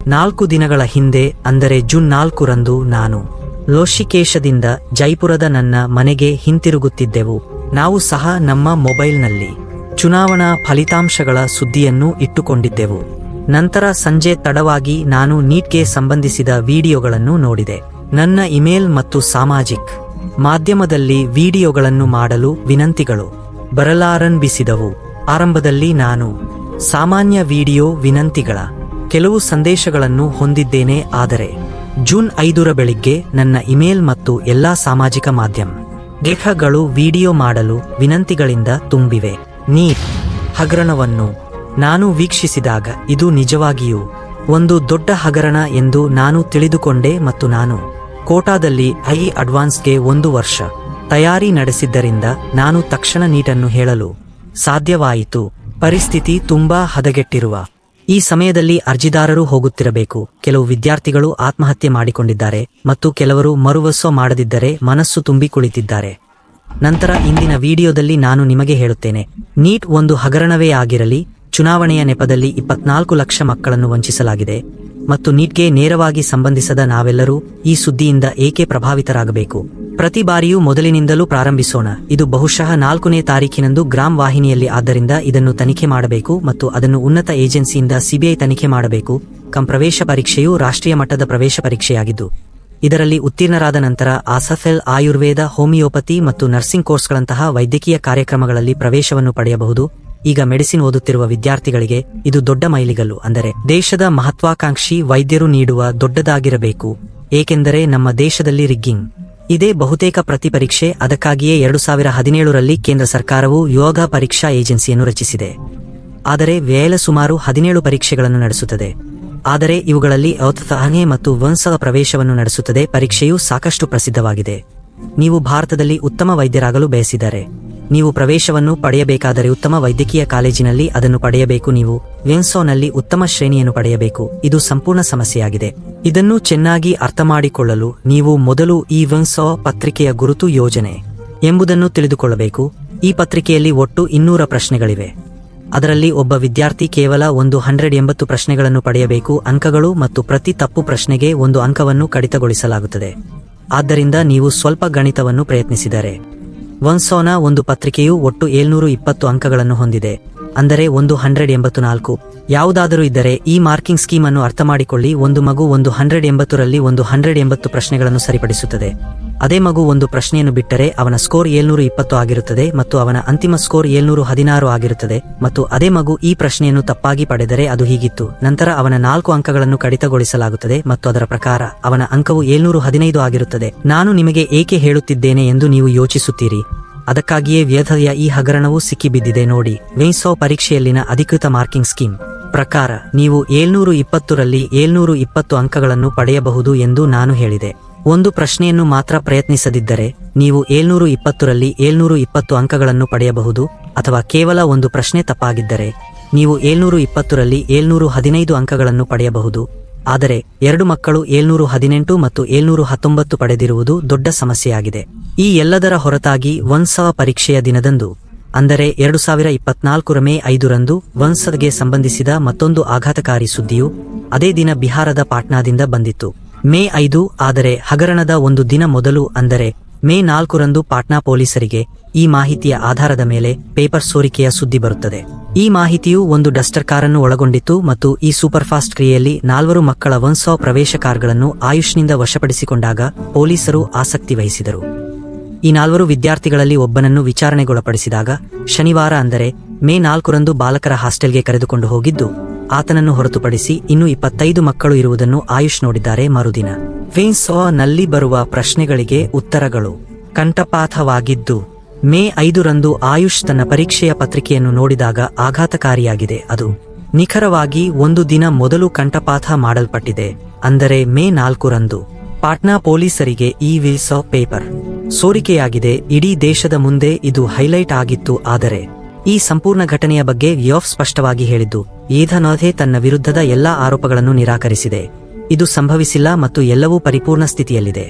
4 ದಿನಗಳ ಹಿಂದೆ ಅಂದರೆ ಜೂನ್ 4ರಂದು ನಾನು ಋಷಿಕೇಶದಿಂದ ಜೈಪುರದ ನನ್ನ ಮನೆಗೆ ಹಿಂತಿರುಗುತ್ತಿದ್ದೆವು. ನಾವು ಸಹ ನಮ್ಮ ಮೊಬೈಲ್ನಲ್ಲಿ ಚುನಾವಣಾ ಫಲಿತಾಂಶಗಳ ಸುದ್ದಿಯನ್ನು ಇಟ್ಟುಕೊಂಡಿದ್ದೆವು. ನಂತರ ಸಂಜೆ ತಡವಾಗಿ ನಾನು ನೀಟ್ಗೆ ಸಂಬಂಧಿಸಿದ ವಿಡಿಯೋಗಳನ್ನು ನೋಡಿದೆ. ನನ್ನ ಇಮೇಲ್ ಮತ್ತು ಸಾಮಾಜಿಕ ಮಾಧ್ಯಮದಲ್ಲಿ ವಿಡಿಯೋಗಳನ್ನು ಮಾಡಲು ವಿನಂತಿಗಳು ಬರಲಾರಂಭಿಸಿದವು. ಆರಂಭದಲ್ಲಿ ನಾನು ಸಾಮಾನ್ಯ ವಿಡಿಯೋ ವಿನಂತಿಗಳ ಕೆಲವು ಸಂದೇಶಗಳನ್ನು ಹೊಂದಿದ್ದೇನೆ, ಆದರೆ ಜೂನ್ 5ರ ಬೆಳಿಗ್ಗೆ ನನ್ನ ಇಮೇಲ್ ಮತ್ತು ಎಲ್ಲಾ ಸಾಮಾಜಿಕ ಮಾಧ್ಯಮ ಲೇಖಗಳು ವಿಡಿಯೋ ಮಾಡಲು ವಿನಂತಿಗಳಿಂದ ತುಂಬಿವೆ. ನೀಟ್ ಹಗರಣವನ್ನು ನಾನು ವೀಕ್ಷಿಸಿದಾಗ ಇದು ನಿಜವಾಗಿಯೂ ಒಂದು ದೊಡ್ಡ ಹಗರಣ ಎಂದು ನಾನು ತಿಳಿದುಕೊಂಡೆ ಮತ್ತು ನಾನು ಕೋಟಾದಲ್ಲಿ ಅಡ್ವಾನ್ಸ್ಗೆ 1 ವರ್ಷ ತಯಾರಿ ನಡೆಸಿದ್ದರಿಂದ ನಾನು ತಕ್ಷಣ ನೀಟನ್ನು ಹೇಳಲು ಸಾಧ್ಯವಾಯಿತು. ಪರಿಸ್ಥಿತಿ ತುಂಬಾ ಹದಗೆಟ್ಟಿರುವ ಈ ಸಮಯದಲ್ಲಿ ಅರ್ಜಿದಾರರು ಹೋಗುತ್ತಿರಬೇಕು. ಕೆಲವು ವಿದ್ಯಾರ್ಥಿಗಳು ಆತ್ಮಹತ್ಯೆ ಮಾಡಿಕೊಂಡಿದ್ದಾರೆ ಮತ್ತು ಕೆಲವರು ಮರುವಸೋ ಮಾಡದಿದ್ದರೆ ಮನಸ್ಸು ತುಂಬಿ ಕುಳಿತಿದ್ದಾರೆ. ನಂತರ ಇಂದಿನ ವಿಡಿಯೋದಲ್ಲಿ ನಾನು ನಿಮಗೆ ಹೇಳುತ್ತೇನೆ, ನೀಟ್ ಒಂದು ಹಗರಣವೇ ಆಗಿರಲಿ, ಚುನಾವಣೆಯ ನೆಪದಲ್ಲಿ 24 ಲಕ್ಷ ಮಕ್ಕಳನ್ನು ವಂಚಿಸಲಾಗಿದೆ ಮತ್ತು ನೀಟ್ಗೆ ನೇರವಾಗಿ ಸಂಬಂಧಿಸದ ನಾವೆಲ್ಲರೂ ಈ ಸುದ್ದಿಯಿಂದ ಏಕೆ ಪ್ರಭಾವಿತರಾಗಬೇಕು. ಪ್ರತಿ ಬಾರಿಯೂ ಮೊದಲಿನಿಂದಲೂ ಪ್ರಾರಂಭಿಸೋಣ. ಇದು ಬಹುಶಃ 4ನೇ ತಾರೀಖಿನಂದು ಗ್ರಾಮ್ ವಾಹಿನಿಯಲ್ಲಿ, ಆದ್ದರಿಂದ ಇದನ್ನು ತನಿಖೆ ಮಾಡಬೇಕು ಮತ್ತು ಅದನ್ನು ಉನ್ನತ ಏಜೆನ್ಸಿಯಿಂದ ಸಿಬಿಐ ತನಿಖೆ ಮಾಡಬೇಕು. ಪ್ರವೇಶ ಪರೀಕ್ಷೆಯು ರಾಷ್ಟ್ರೀಯ ಮಟ್ಟದ ಪ್ರವೇಶ ಪರೀಕ್ಷೆಯಾಗಿದ್ದು, ಇದರಲ್ಲಿ ಉತ್ತೀರ್ಣರಾದ ನಂತರ ಆಸಫೆಲ್, ಆಯುರ್ವೇದ, ಹೋಮಿಯೋಪತಿ ಮತ್ತು ನರ್ಸಿಂಗ್ ಕೋರ್ಸ್ಗಳಂತಹ ವೈದ್ಯಕೀಯ ಕಾರ್ಯಕ್ರಮಗಳಲ್ಲಿ ಪ್ರವೇಶವನ್ನು ಪಡೆಯಬಹುದು. ಈಗ ಮೆಡಿಸಿನ್ ಓದುತ್ತಿರುವ ವಿದ್ಯಾರ್ಥಿಗಳಿಗೆ ಇದು ದೊಡ್ಡ ಮೈಲಿಗಲ್ಲು. ಅಂದರೆ ದೇಶದ ಮಹತ್ವಾಕಾಂಕ್ಷಿ ವೈದ್ಯರು ನೀಡುವ ದೊಡ್ಡದಾಗಿರಬೇಕು, ಏಕೆಂದರೆ ನಮ್ಮ ದೇಶದಲ್ಲಿ ರಿಗ್ಗಿಂಗ್ ಇದೇ ಬಹುತೇಕ ಪ್ರತಿ ಪರೀಕ್ಷೆ. ಅದಕ್ಕಾಗಿಯೇ 2017ರಲ್ಲಿ ಕೇಂದ್ರ ಸರ್ಕಾರವು ಯೋಗ ಪರೀಕ್ಷಾ ಏಜೆನ್ಸಿಯನ್ನು ರಚಿಸಿದೆ. ಆದರೆ ವ್ಯಯ ಸುಮಾರು 17 ಪರೀಕ್ಷೆಗಳನ್ನು ನಡೆಸುತ್ತದೆ, ಆದರೆ ಇವುಗಳಲ್ಲಿ ಔತಥಾಹನೆ ಮತ್ತು ವಂಶದ ಪ್ರವೇಶವನ್ನು ನಡೆಸುತ್ತದೆ. ಪರೀಕ್ಷೆಯು ಸಾಕಷ್ಟು ಪ್ರಸಿದ್ಧವಾಗಿದೆ. ನೀವು ಭಾರತದಲ್ಲಿ ಉತ್ತಮ ವೈದ್ಯರಾಗಲು ಬಯಸಿದರೆ ನೀವು ಪ್ರವೇಶವನ್ನು ಪಡೆಯಬೇಕಾದರೆ ಉತ್ತಮ ವೈದ್ಯಕೀಯ ಕಾಲೇಜಿನಲ್ಲಿ ಅದನ್ನು ಪಡೆಯಬೇಕು. ನೀವು ವೆನ್ಸೋನಲ್ಲಿ ಉತ್ತಮ ಶ್ರೇಣಿಯನ್ನು ಪಡೆಯಬೇಕು. ಇದು ಸಂಪೂರ್ಣ ಸಮಸ್ಯೆಯಾಗಿದೆ. ಇದನ್ನು ಚೆನ್ನಾಗಿ ಅರ್ಥಮಾಡಿಕೊಳ್ಳಲು ನೀವು ಮೊದಲು ಈ ವೆನ್ಸೋ ಪತ್ರಿಕೆಯ ಗುರುತು ಯೋಜನೆ ಎಂಬುದನ್ನು ತಿಳಿದುಕೊಳ್ಳಬೇಕು. ಈ ಪತ್ರಿಕೆಯಲ್ಲಿ ಒಟ್ಟು 200 ಪ್ರಶ್ನೆಗಳಿವೆ. ಅದರಲ್ಲಿ ಒಬ್ಬ ವಿದ್ಯಾರ್ಥಿ ಕೇವಲ 180 ಪ್ರಶ್ನೆಗಳನ್ನು ಪಡೆಯಬೇಕು. ಅಂಕಗಳು ಮತ್ತು ಪ್ರತಿ ತಪ್ಪು ಪ್ರಶ್ನೆಗೆ 1 ಅಂಕವನ್ನು ಕಡಿತಗೊಳಿಸಲಾಗುತ್ತದೆ. ಆದ್ದರಿಂದ ನೀವು ಸ್ವಲ್ಪ ಗಣಿತವನ್ನು ಪ್ರಯತ್ನಿಸಿದರೆ ವೆನ್ಸೋನ ಒಂದು ಪತ್ರಿಕೆಯು ಒಟ್ಟು 720 ಅಂಕಗಳನ್ನು ಹೊಂದಿದೆ, ಅಂದರೆ 184. ಯಾವುದಾದರೂ ಇದ್ದರೆ ಈ ಮಾರ್ಕಿಂಗ್ ಸ್ಕೀಮ್ ಅನ್ನು ಅರ್ಥಮಾಡಿಕೊಳ್ಳಿ. ಒಂದು ಮಗು 180ರಲ್ಲಿ 180 ಪ್ರಶ್ನೆಗಳನ್ನು ಸರಿಪಡಿಸುತ್ತದೆ. ಅದೇ ಮಗು ಒಂದು ಪ್ರಶ್ನೆಯನ್ನು ಬಿಟ್ಟರೆ ಅವನ ಸ್ಕೋರ್ 720 ಆಗಿರುತ್ತದೆ ಮತ್ತು ಅವನ ಅಂತಿಮ ಸ್ಕೋರ್ 716 ಆಗಿರುತ್ತದೆ. ಮತ್ತು ಅದೇ ಮಗು ಈ ಪ್ರಶ್ನೆಯನ್ನು ತಪ್ಪಾಗಿ ಪಡೆದರೆ ಅದು ಹೀಗಿತ್ತು. ನಂತರ ಅವನ 4 ಅಂಕಗಳನ್ನು ಕಡಿತಗೊಳಿಸಲಾಗುತ್ತದೆ ಮತ್ತು ಅದರ ಪ್ರಕಾರ ಅವನ ಅಂಕವು 715 ಆಗಿರುತ್ತದೆ. ನಾನು ನಿಮಗೆ ಏಕೆ ಹೇಳುತ್ತಿದ್ದೇನೆ ಎಂದು ನೀವು ಯೋಚಿಸುತ್ತೀರಿ. ಅದಕ್ಕಾಗಿಯೇ ವ್ಯಥೆಯ ಈ ಹಗರಣವು ಸಿಕ್ಕಿಬಿದ್ದಿದೆ. ನೋಡಿ, ವೆನ್ಸೋ ಪರೀಕ್ಷೆಯಲ್ಲಿನ ಅಧಿಕೃತ ಮಾರ್ಕಿಂಗ್ ಸ್ಕೀಮ್ ಪ್ರಕಾರ ನೀವು 720ರಲ್ಲಿ 720 ಅಂಕಗಳನ್ನು ಪಡೆಯಬಹುದು ಎಂದು ನಾನು ಹೇಳಿದೆ. ಒಂದು ಪ್ರಶ್ನೆಯನ್ನು ಮಾತ್ರ ಪ್ರಯತ್ನಿಸದಿದ್ದರೆ ನೀವು 720ರಲ್ಲಿ 720 ಅಂಕಗಳನ್ನು ಪಡೆಯಬಹುದು, ಅಥವಾ ಕೇವಲ ಒಂದು ಪ್ರಶ್ನೆ ತಪ್ಪಾಗಿದ್ದರೆ ನೀವು 720ರಲ್ಲಿ 715 ಅಂಕಗಳನ್ನು ಪಡೆಯಬಹುದು. ಆದರೆ 2 ಮಕ್ಕಳು 718 ಮತ್ತು 719 ಪಡೆದಿರುವುದು ದೊಡ್ಡ ಸಮಸ್ಯೆಯಾಗಿದೆ. ಈ ಎಲ್ಲದರ ಹೊರತಾಗಿ ವೆನ್ಸೋ ಪರೀಕ್ಷೆಯ ದಿನದಂದು, ಅಂದರೆ 2024 ಮೇ 5ರಂದು ವೆನ್ಸೋಗೆ ಸಂಬಂಧಿಸಿದ ಮತ್ತೊಂದು ಆಘಾತಕಾರಿ ಸುದ್ದಿಯು ಅದೇ ದಿನ ಬಿಹಾರದ ಪಾಟ್ನಾದಿಂದ ಬಂದಿತ್ತು. ಮೇ 5, ಆದರೆ ಹಗರಣದ ಒಂದು ದಿನ ಮೊದಲು, ಅಂದರೆ ಮೇ 4ರಂದು ಪಾಟ್ನಾ ಪೊಲೀಸರಿಗೆ ಈ ಮಾಹಿತಿಯ ಆಧಾರದ ಮೇಲೆ ಪೇಪರ್ ಸೋರಿಕೆಯ ಸುದ್ದಿ ಬರುತ್ತದೆ. ಈ ಮಾಹಿತಿಯು ಒಂದು ಡಸ್ಟರ್ ಕಾರನ್ನು ಒಳಗೊಂಡಿತ್ತು ಮತ್ತು ಈ ಸೂಪರ್ಫಾಸ್ಟ್ ಕ್ರಿಯೆಯಲ್ಲಿ 4 ಮಕ್ಕಳ ವೆನ್ಸೋ ಪ್ರವೇಶ ಕಾರ್ಗಳನ್ನು ಆಯುಷ್ನಿಂದ ವಶಪಡಿಸಿಕೊಂಡಾಗ ಪೊಲೀಸರು ಆಸಕ್ತಿ ವಹಿಸಿದರು. ಈ 4 ವಿದ್ಯಾರ್ಥಿಗಳಲ್ಲಿ ಒಬ್ಬನನ್ನು ವಿಚಾರಣೆಗೊಳಪಡಿಸಿದಾಗ ಶನಿವಾರ, ಅಂದರೆ ಮೇ 4ರಂದು ಬಾಲಕರ ಹಾಸ್ಟೆಲ್ಗೆ ಕರೆದುಕೊಂಡು ಹೋಗಿದ್ದು, ಆತನನ್ನು ಹೊರತುಪಡಿಸಿ ಇನ್ನೂ 25 ಮಕ್ಕಳು ಇರುವುದನ್ನು ಆಯುಷ್ ನೋಡಿದ್ದಾರೆ. ಮರುದಿನ ವೆನ್ಸೋ ನಲ್ಲಿ ಬರುವ ಪ್ರಶ್ನೆಗಳಿಗೆ ಉತ್ತರಗಳು ಕಂಠಪಾಠವಾಗಿದ್ದು, ಮೇ 5ರಂದು ಆಯುಷ್ ತನ್ನ ಪರೀಕ್ಷೆಯ ಪತ್ರಿಕೆಯನ್ನು ನೋಡಿದಾಗ ಆಘಾತಕಾರಿಯಾಗಿದೆ. ಅದು ನಿಖರವಾಗಿ ಒಂದು ದಿನ ಮೊದಲು ಕಂಠಪಾಠ ಮಾಡಲ್ಪಟ್ಟಿದೆ, ಅಂದರೆ ಮೇ 4ರಂದು ಪಾಟ್ನಾ ಪೊಲೀಸರಿಗೆ ಈ ವೆನ್ಸೋ ಪೇಪರ್ ಸೋರಿಕೆಯಾಗಿದೆ. ಇಡೀ ದೇಶದ ಮುಂದೆ ಇದು ಹೈಲೈಟ್ ಆಗಿತ್ತು. ಆದರೆ ಈ ಸಂಪೂರ್ಣ ಘಟನೆಯ ಬಗ್ಗೆ ವ್ಯೋಫ್ ಸ್ಪಷ್ಟವಾಗಿ ಹೇಳಿದ್ದು, ಏಧನೋಧೆ ತನ್ನ ವಿರುದ್ಧದ ಎಲ್ಲಾ ಆರೋಪಗಳನ್ನು ನಿರಾಕರಿಸಿದೆ. ಇದು ಸಂಭವಿಸಿಲ್ಲ ಮತ್ತು ಎಲ್ಲವೂ ಪರಿಪೂರ್ಣ ಸ್ಥಿತಿಯಲ್ಲಿದೆ,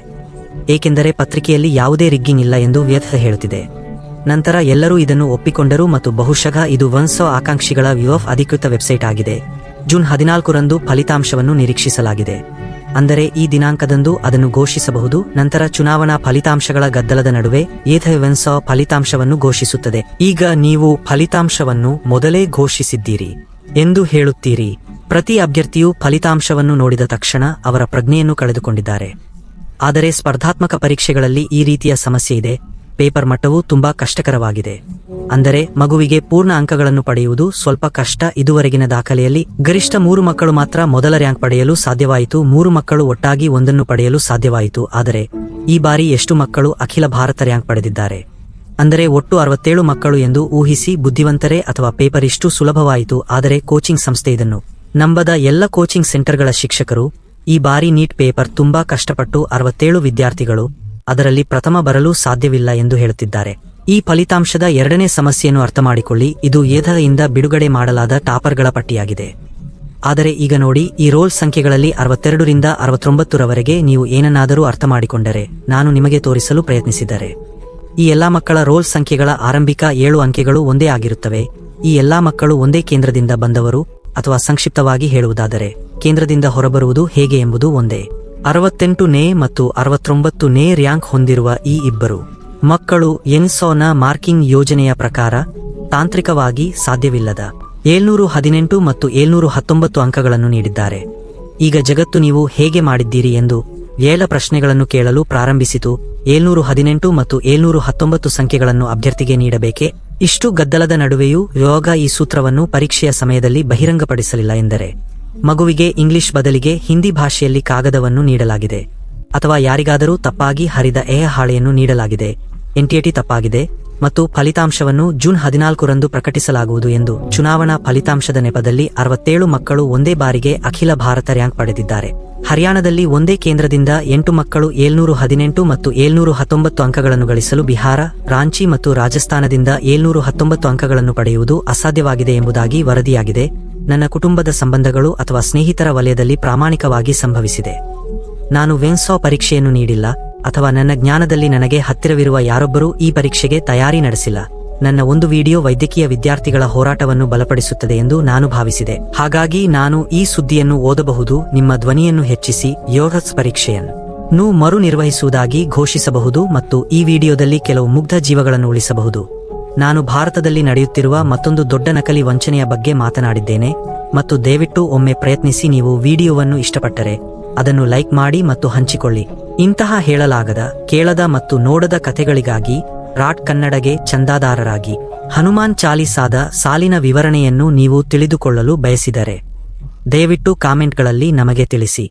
ಏಕೆಂದರೆ ಪತ್ರಿಕೆಯಲ್ಲಿ ಯಾವುದೇ ರಿಗ್ಗಿಂಗ್ ಇಲ್ಲ ಎಂದು ವ್ಯಥ ಹೇಳುತ್ತಿದೆ. ನಂತರ ಎಲ್ಲರೂ ಇದನ್ನು ಒಪ್ಪಿಕೊಂಡರು ಮತ್ತು ಬಹುಶಃ ಇದು ವೆನ್ಸೋ ಆಕಾಂಕ್ಷಿಗಳ ವ್ಯೂಫ್ ಅಧಿಕೃತ ವೆಬ್ಸೈಟ್ ಆಗಿದೆ. ಜೂನ್ 14ರಂದು ಫಲಿತಾಂಶವನ್ನು ನಿರೀಕ್ಷಿಸಲಾಗಿದೆ. ಅಂದರೆ ಈ ದಿನಾಂಕದಂದು ಅದನ್ನು ಘೋಷಿಸಬಹುದು. ನಂತರ ಚುನಾವಣಾ ಫಲಿತಾಂಶಗಳ ಗದ್ದಲದ ನಡುವೆ ಏಥವೆನ್ಸ್ ಫಲಿತಾಂಶವನ್ನು ಘೋಷಿಸುತ್ತದೆ. ಈಗ ನೀವು ಫಲಿತಾಂಶವನ್ನು ಮೊದಲೇ ಘೋಷಿಸಿದ್ದೀರಿ ಎಂದು ಹೇಳುತ್ತೀರಿ. ಪ್ರತಿ ಅಭ್ಯರ್ಥಿಯು ಫಲಿತಾಂಶವನ್ನು ನೋಡಿದ ತಕ್ಷಣ ಅವರ ಪ್ರಜ್ಞೆಯನ್ನು ಕಳೆದುಕೊಂಡಿದ್ದಾರೆ. ಆದರೆ ಸ್ಪರ್ಧಾತ್ಮಕ ಪರೀಕ್ಷೆಗಳಲ್ಲಿ ಈ ರೀತಿಯ ಸಮಸ್ಯೆ ಇದೆ. ಪೇಪರ್ ಮಟ್ಟವು ತುಂಬಾ ಕಷ್ಟಕರವಾಗಿದೆ. ಅಂದರೆ ಮಗುವಿಗೆ ಪೂರ್ಣ ಅಂಕಗಳನ್ನು ಪಡೆಯುವುದು ಸ್ವಲ್ಪ ಕಷ್ಟ. ಇದುವರೆಗಿನ ದಾಖಲೆಯಲ್ಲಿ ಗರಿಷ್ಠ 3 ಮಕ್ಕಳು ಮಾತ್ರ ಮೊದಲ ರ್ಯಾಂಕ್ ಪಡೆಯಲು ಸಾಧ್ಯವಾಯಿತು. 3 ಮಕ್ಕಳು ಒಟ್ಟಾಗಿ ಒಂದನ್ನು ಪಡೆಯಲು ಸಾಧ್ಯವಾಯಿತು. ಆದರೆ ಈ ಬಾರಿ ಎಷ್ಟು ಮಕ್ಕಳು ಅಖಿಲ ಭಾರತ ರ್ಯಾಂಕ್ ಪಡೆದಿದ್ದಾರೆ? ಅಂದರೆ ಒಟ್ಟು 67 ಮಕ್ಕಳು ಎಂದು ಊಹಿಸಿ. ಬುದ್ಧಿವಂತರೇ, ಅಥವಾ ಪೇಪರ್ ಇಷ್ಟು ಸುಲಭವಾಯಿತು? ಆದರೆ ಕೋಚಿಂಗ್ ಸಂಸ್ಥೆ ಇದನ್ನು ನಂಬದ. ಎಲ್ಲ ಕೋಚಿಂಗ್ ಸೆಂಟರ್ಗಳ ಶಿಕ್ಷಕರು ಈ ಬಾರಿ ನೀಟ್ ಪೇಪರ್ ತುಂಬಾ ಕಷ್ಟಪಟ್ಟು 67 ವಿದ್ಯಾರ್ಥಿಗಳು ಅದರಲ್ಲಿ ಪ್ರಥಮ ಬರಲು ಸಾಧ್ಯವಿಲ್ಲ ಎಂದು ಹೇಳುತ್ತಿದ್ದಾರೆ. ಈ ಫಲಿತಾಂಶದ ಎರಡನೇ ಸಮಸ್ಯೆಯನ್ನು ಅರ್ಥಮಾಡಿಕೊಳ್ಳಿ. ಇದು ಏಧದಿಂದ ಬಿಡುಗಡೆ ಮಾಡಲಾದ ಟಾಪರ್ಗಳ ಪಟ್ಟಿಯಾಗಿದೆ. ಆದರೆ ಈಗ ನೋಡಿ, ಈ ರೋಲ್ ಸಂಖ್ಯೆಗಳಲ್ಲಿ 62ರಿಂದ 69ರವರೆಗೆ ನೀವು ಏನನ್ನಾದರೂ ಅರ್ಥಮಾಡಿಕೊಂಡರೆ ನಾನು ನಿಮಗೆ ತೋರಿಸಲು ಪ್ರಯತ್ನಿಸಿದರೆ ಈ ಎಲ್ಲಾ ಮಕ್ಕಳ ರೋಲ್ ಸಂಖ್ಯೆಗಳ ಆರಂಭಿಕ 7 ಅಂಕೆಗಳು ಒಂದೇ ಆಗಿರುತ್ತವೆ. ಈ ಎಲ್ಲಾ ಮಕ್ಕಳು ಒಂದೇ ಕೇಂದ್ರದಿಂದ ಬಂದವರು, ಅಥವಾ ಸಂಕ್ಷಿಪ್ತವಾಗಿ ಹೇಳುವುದಾದರೆ ಕೇಂದ್ರದಿಂದ ಹೊರಬರುವುದು ಹೇಗೆ ಎಂಬುದು ಒಂದೇ. 68ನೇ ಮತ್ತು 69ನೇ ರ್ಯಾಂಕ್ ಹೊಂದಿರುವ ಈ ಇಬ್ಬರು ಮಕ್ಕಳು ಎನ್ಸೋನ ಮಾರ್ಕಿಂಗ್ ಯೋಜನೆಯ ಪ್ರಕಾರ ತಾಂತ್ರಿಕವಾಗಿ ಸಾಧ್ಯವಿಲ್ಲದ 718 ಮತ್ತು 719 ಅಂಕಗಳನ್ನು ನೀಡಿದ್ದಾರೆ. ಈಗ ಜಗತ್ತು ನೀವು ಹೇಗೆ ಮಾಡಿದ್ದೀರಿ ಎಂದು 7 ಪ್ರಶ್ನೆಗಳನ್ನು ಕೇಳಲು ಪ್ರಾರಂಭಿಸಿತು. 718 ಮತ್ತು 719 ಸಂಖ್ಯೆಗಳನ್ನು ಅಭ್ಯರ್ಥಿಗೆ ನೀಡಬೇಕೆ? ಇಷ್ಟು ಗದ್ದಲದ ನಡುವೆಯೂ ಯೋಗ ಈ ಸೂತ್ರವನ್ನು ಪರೀಕ್ಷೆಯ ಸಮಯದಲ್ಲಿ ಬಹಿರಂಗಪಡಿಸಲಿಲ್ಲ. ಎಂದರೆ ಮಗುವಿಗೆ ಇಂಗ್ಲಿಷ್ ಬದಲಿಗೆ ಹಿಂದಿ ಭಾಷೆಯಲ್ಲಿ ಕಾಗದವನ್ನು ನೀಡಲಾಗಿದೆ, ಅಥವಾ ಯಾರಿಗಾದರೂ ತಪ್ಪಾಗಿ ಹರಿದ ಹಾಳೆಯನ್ನು ನೀಡಲಾಗಿದೆ. NTT ತಪ್ಪಾಗಿದೆ ಮತ್ತು ಫಲಿತಾಂಶವನ್ನು ಜೂನ್ 14ರಂದು ಪ್ರಕಟಿಸಲಾಗುವುದು ಎಂದು. ಚುನಾವಣಾ ಫಲಿತಾಂಶದ ನೆಪದಲ್ಲಿ 67 ಮಕ್ಕಳು ಒಂದೇ ಬಾರಿಗೆ ಅಖಿಲ ಭಾರತ ರ್ಯಾಂಕ್ ಪಡೆದಿದ್ದಾರೆ. ಹರಿಯಾಣದಲ್ಲಿ ಒಂದೇ ಕೇಂದ್ರದಿಂದ 8 ಮಕ್ಕಳು 718 ಮತ್ತು 719 ಅಂಕಗಳನ್ನು ಗಳಿಸಲು ಬಿಹಾರ, ರಾಂಚಿ ಮತ್ತು ರಾಜಸ್ಥಾನದಿಂದ 719 ಅಂಕಗಳನ್ನು ಪಡೆಯುವುದು ಅಸಾಧ್ಯವಾಗಿದೆ ಎಂಬುದಾಗಿ ವರದಿಯಾಗಿದೆ. ನನ್ನ ಕುಟುಂಬದ ಸಂಬಂಧಗಳು ಅಥವಾ ಸ್ನೇಹಿತರ ವಲಯದಲ್ಲಿ ಪ್ರಾಮಾಣಿಕವಾಗಿ ಸಂಭವಿಸಿದೆ. ನಾನು ವೆನ್ಸಾ ಪರೀಕ್ಷೆಯನ್ನು ನೀಡಿಲ್ಲ, ಅಥವಾ ನನ್ನ ಜ್ಞಾನದಲ್ಲಿ ನನಗೆ ಹತ್ತಿರವಿರುವ ಯಾರೊಬ್ಬರೂ ಈ ಪರೀಕ್ಷೆಗೆ ತಯಾರಿ ನಡೆಸಿಲ್ಲ. ನನ್ನ ಒಂದು ವಿಡಿಯೋ ವೈದ್ಯಕೀಯ ವಿದ್ಯಾರ್ಥಿಗಳ ಹೋರಾಟವನ್ನು ಬಲಪಡಿಸುತ್ತದೆ ಎಂದು ನಾನು ಭಾವಿಸಿದೆ. ಹಾಗಾಗಿ ನಾನು ಈ ಸುದ್ದಿಯನ್ನು ಓದಬಹುದು. ನಿಮ್ಮ ಧ್ವನಿಯನ್ನು ಹೆಚ್ಚಿಸಿ ಯೋಗಸ್ ಪರೀಕ್ಷೆಯನ್ನು ಮರು ನಿರ್ವಹಿಸುವುದಾಗಿ ಘೋಷಿಸಬಹುದು ಮತ್ತು ಈ ವಿಡಿಯೋದಲ್ಲಿ ಕೆಲವು ಮುಗ್ಧ ಜೀವಗಳನ್ನು ಉಳಿಸಬಹುದು. ನಾನು ಭಾರತದಲ್ಲಿ ನಡೆಯುತ್ತಿರುವ ಮತ್ತೊಂದು ದೊಡ್ಡ ನಕಲಿ ವಂಚನೆಯ ಬಗ್ಗೆ ಮಾತನಾಡಿದ್ದೇನೆ ಮತ್ತು ದಯವಿಟ್ಟು ಒಮ್ಮೆ ಪ್ರಯತ್ನಿಸಿ. ನೀವು ವಿಡಿಯೋವನ್ನು ಇಷ್ಟಪಟ್ಟರೆ ಅದನ್ನು ಲೈಕ್ ಮಾಡಿ ಮತ್ತು ಹಂಚಿಕೊಳ್ಳಿ. ಇಂತಹ ಹೇಳಲಾಗದ, ಕೇಳದ ಮತ್ತು ನೋಡದ ಕಥೆಗಳಿಗಾಗಿ ರಾಟ್ ಕನ್ನಡಗೆ ಚಂದಾದಾರರಾಗಿ. ಹನುಮಾನ್ ಚಾಲೀಸಾದ ಸಾಲಿನ ವಿವರಣೆಯನ್ನು ನೀವು ತಿಳಿದುಕೊಳ್ಳಲು ಬಯಸಿದರೆ ದಯವಿಟ್ಟು ಕಾಮೆಂಟ್ಗಳಲ್ಲಿ ನಮಗೆ ತಿಳಿಸಿ.